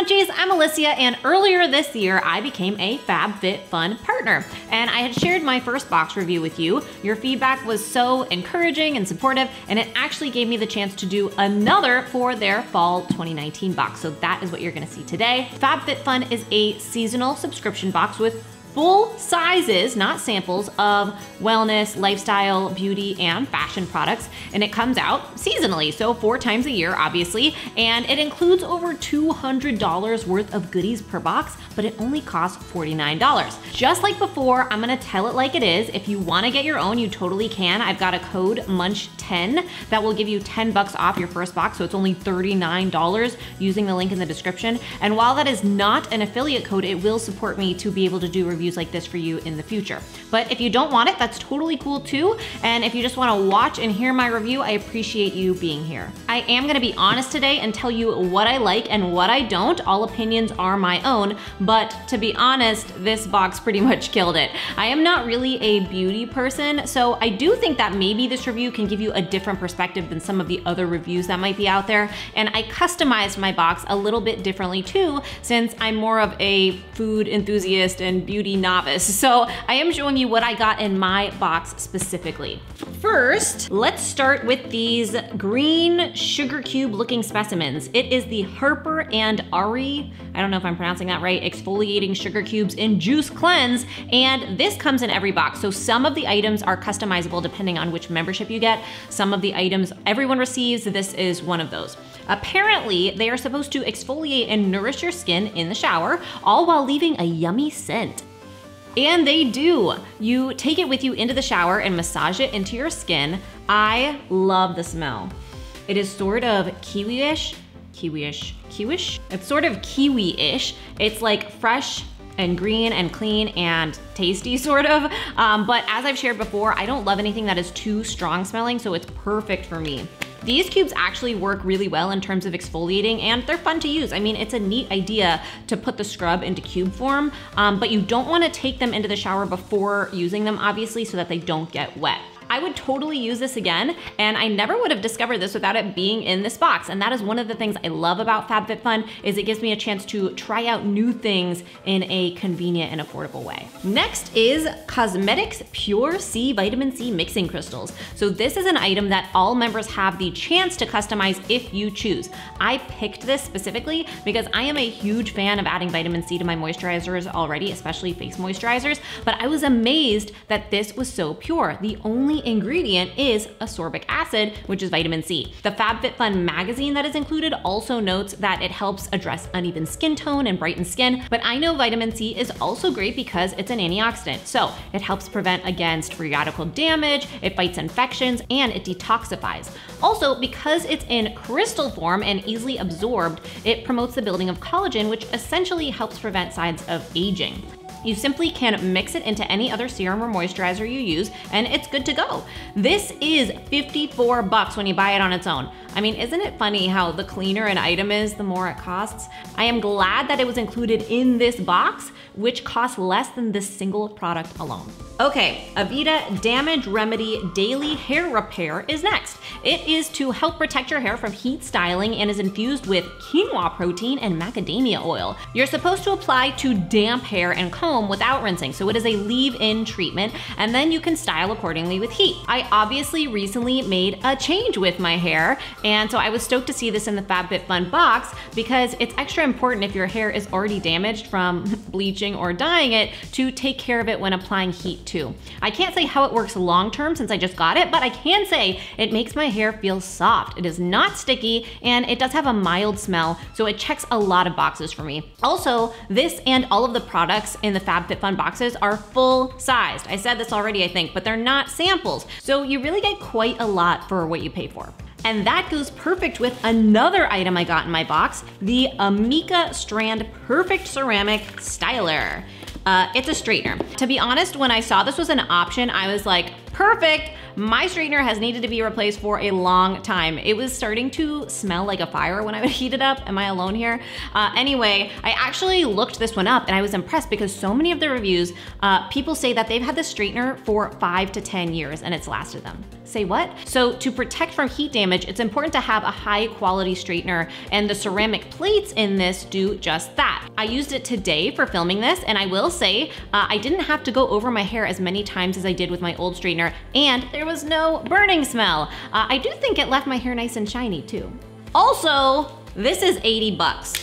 Munchies, I'm Alicia, and earlier this year, I became a FabFitFun partner. And I had shared my first box review with you. Your feedback was so encouraging and supportive, and it actually gave me the chance to do another for their fall 2019 box. So that is what you're gonna see today. FabFitFun is a seasonal subscription box with full sizes, not samples, of wellness, lifestyle, beauty, and fashion products. And it comes out seasonally, so 4 times a year, obviously. And it includes over $200 worth of goodies per box, but it only costs $49. Just like before, I'm gonna tell it like it is. If you wanna get your own, you totally can. I've got a code MUNCH10 that will give you 10 bucks off your first box, so it's only $39 using the link in the description. And while that is not an affiliate code, it will support me to be able to do reviews like this for you in the future. But if you don't want it, that's totally cool too. And if you just wanna watch and hear my review, I appreciate you being here. I am gonna be honest today and tell you what I like and what I don't. All opinions are my own, but to be honest, this box pretty much killed it. I am not really a beauty person, so I do think that maybe this review can give you a different perspective than some of the other reviews that might be out there. And I customized my box a little bit differently too, since I'm more of a food enthusiast and beauty novice. So I am showing you what I got in my box specifically. First, let's start with these green sugar cube looking specimens. It is the Harper Ari, I don't know if I'm pronouncing that right, exfoliating sugar cubes in Juice Cleanse. And this comes in every box. So some of the items are customizable depending on which membership you get. Some of the items everyone receives, this is one of those. Apparently, they are supposed to exfoliate and nourish your skin in the shower, all while leaving a yummy scent. And they do. You take it with you into the shower and massage it into your skin. I love the smell. It is sort of kiwi-ish. It's sort of kiwi-ish. It's like fresh and green and clean and tasty sort of. But as I've shared before, I don't love anything that is too strong smelling, so it's perfect for me. These cubes actually work really well in terms of exfoliating, and they're fun to use. I mean, it's a neat idea to put the scrub into cube form, but you don't wanna take them into the shower before using them, obviously, so that they don't get wet. I would totally use this again, and I never would have discovered this without it being in this box. And that is one of the things I love about FabFitFun, is it gives me a chance to try out new things in a convenient and affordable way. Next is Cosmetics Pure C Vitamin C Mixing Crystals. So this is an item that all members have the chance to customize if you choose. I picked this specifically because I am a huge fan of adding vitamin C to my moisturizers already, especially face moisturizers, but I was amazed that this was so pure. The only ingredient is ascorbic acid, which is vitamin C. The FabFitFun magazine that is included also notes that it helps address uneven skin tone and brighten skin, but I know vitamin C is also great because it's an antioxidant. So it helps prevent against free radical damage, it fights infections, and it detoxifies. Also, because it's in crystal form and easily absorbed, it promotes the building of collagen, which essentially helps prevent signs of aging. You simply can mix it into any other serum or moisturizer you use, and it's good to go. This is 54 bucks when you buy it on its own. I mean, isn't it funny how the cleaner an item is, the more it costs? I am glad that it was included in this box, which costs less than this single product alone. Okay, Evita Damage Remedy Daily Hair Repair is next. It is to help protect your hair from heat styling and is infused with quinoa protein and macadamia oil. You're supposed to apply to damp hair and comb without rinsing, so it is a leave-in treatment, and then you can style accordingly with heat. I obviously recently made a change with my hair, and so I was stoked to see this in the FabFitFun box because it's extra important if your hair is already damaged from bleaching or dyeing it to take care of it when applying heat too. I can't say how it works long-term since I just got it, but I can say it makes my hair feel soft. It is not sticky, and it does have a mild smell, so it checks a lot of boxes for me. Also, this and all of the products in the FabFitFun boxes are full-sized. I said this already, I think, but they're not samples, so you really get quite a lot for what you pay for. And that goes perfect with another item I got in my box, the Amika Perfect Ceramic Styler. It's a straightener. To be honest, when I saw this was an option, I was like, perfect. My straightener has needed to be replaced for a long time. It was starting to smell like a fire when I would heat it up. Am I alone here? Anyway, I actually looked this one up and I was impressed because so many of the reviews, people say that they've had this straightener for 5 to 10 years and it's lasted them. Say what? So to protect from heat damage, it's important to have a high quality straightener, and the ceramic plates in this do just that. I used it today for filming this, and I will say I didn't have to go over my hair as many times as I did with my old straightener, and there was no burning smell. I do think it left my hair nice and shiny too. Also, this is 80 bucks.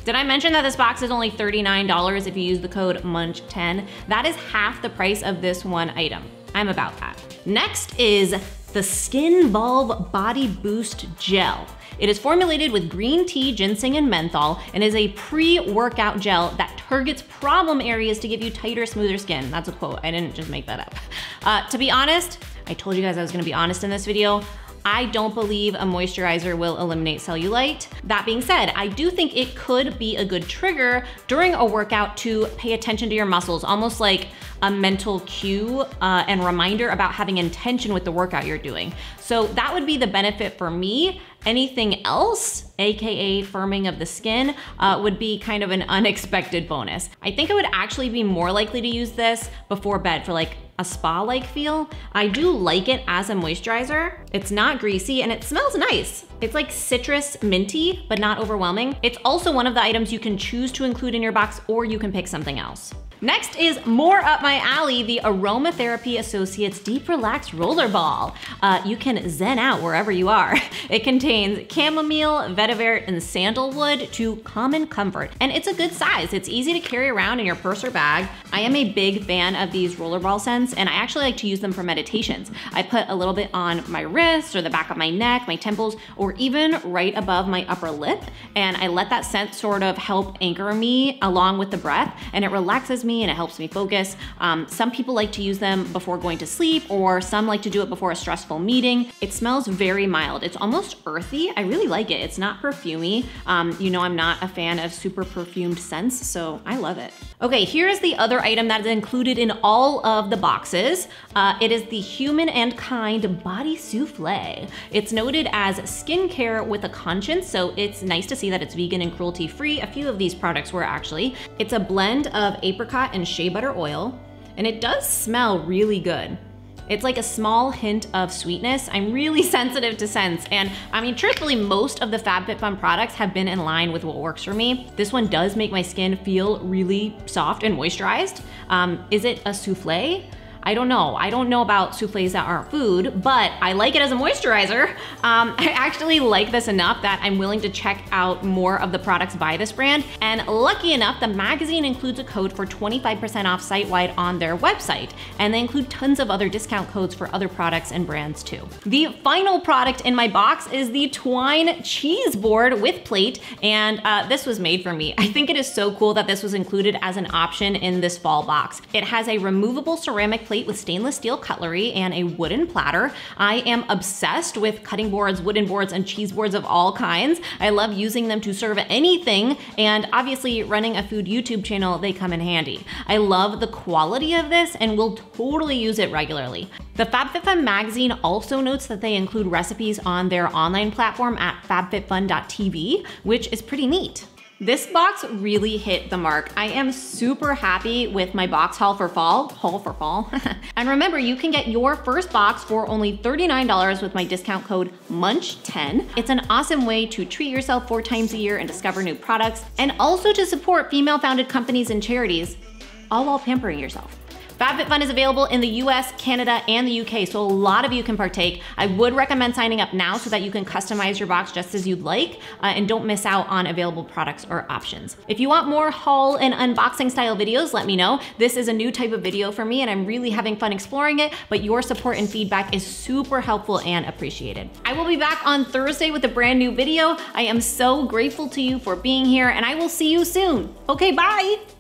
Did I mention that this box is only $39 if you use the code MUNCH10? That is half the price of this one item. I'm about that. Next is the Skin Bulb Body Boost Gel. It is formulated with green tea, ginseng, and menthol, and is a pre-workout gel that targets problem areas to give you tighter, smoother skin. That's a quote, I didn't just make that up. To be honest, I told you guys I was gonna be honest in this video. I don't believe a moisturizer will eliminate cellulite. That being said, I do think it could be a good trigger during a workout to pay attention to your muscles, almost like a mental cue and reminder about having intention with the workout you're doing. So that would be the benefit for me. Anything else, AKA firming of the skin, would be kind of an unexpected bonus. I think I would actually be more likely to use this before bed for like a spa-like feel. I do like it as a moisturizer. It's not greasy and it smells nice. It's like citrus minty, but not overwhelming. It's also one of the items you can choose to include in your box, or you can pick something else. Next is more up my alley, the Aromatherapy Associates Deep Relax Roller Ball. You can zen out wherever you are. It contains chamomile, vetiver, and sandalwood to common comfort. And it's a good size. It's easy to carry around in your purse or bag. I am a big fan of these rollerball scents, and I actually like to use them for meditations. I put a little bit on my wrist or the back of my neck, my temples, or even right above my upper lip. And I let that scent sort of help anchor me along with the breath, and it relaxes me and it helps me focus. Some people like to use them before going to sleep, or some like to do it before a stressful meeting. It smells very mild. It's almost earthy. I really like it. It's not perfumey. You know I'm not a fan of super perfumed scents, so I love it. Okay, here's the other item that is included in all of the boxes. It is the Human and Kind Body Souffle. It's noted as skincare with a conscience, so it's nice to see that it's vegan and cruelty-free. A few of these products were actually. It's a blend of apricot and shea butter oil, and it does smell really good. It's like a small hint of sweetness. I'm really sensitive to scents, and I mean, truthfully, most of the FabFitFun products have been in line with what works for me. This one does make my skin feel really soft and moisturized. Is it a souffle? I don't know. I don't know about souffles that aren't food, but I like it as a moisturizer. I actually like this enough that I'm willing to check out more of the products by this brand. And lucky enough, the magazine includes a code for 25% off site-wide on their website. And they include tons of other discount codes for other products and brands too. The final product in my box is the Twine cheese board with plate. And this was made for me. I think it is so cool that this was included as an option in this fall box. It has a removable ceramic plate with stainless steel cutlery and a wooden platter. I am obsessed with cutting boards, wooden boards, and cheese boards of all kinds. I love using them to serve anything, and obviously running a food YouTube channel, they come in handy. I love the quality of this and will totally use it regularly. The FabFitFun magazine also notes that they include recipes on their online platform at fabfitfun.tv, which is pretty neat. This box really hit the mark. I am super happy with my box haul for fall. And remember, you can get your first box for only $39 with my discount code MUNCH10. It's an awesome way to treat yourself 4 times a year and discover new products, and also to support female-founded companies and charities, all while pampering yourself. FabFitFun is available in the US, Canada, and the UK, so a lot of you can partake. I would recommend signing up now so that you can customize your box just as you'd like, and don't miss out on available products or options. If you want more haul and unboxing style videos, let me know. This is a new type of video for me and I'm really having fun exploring it, but your support and feedback is super helpful and appreciated. I will be back on Thursday with a brand new video. I am so grateful to you for being here, and I will see you soon. Okay, bye.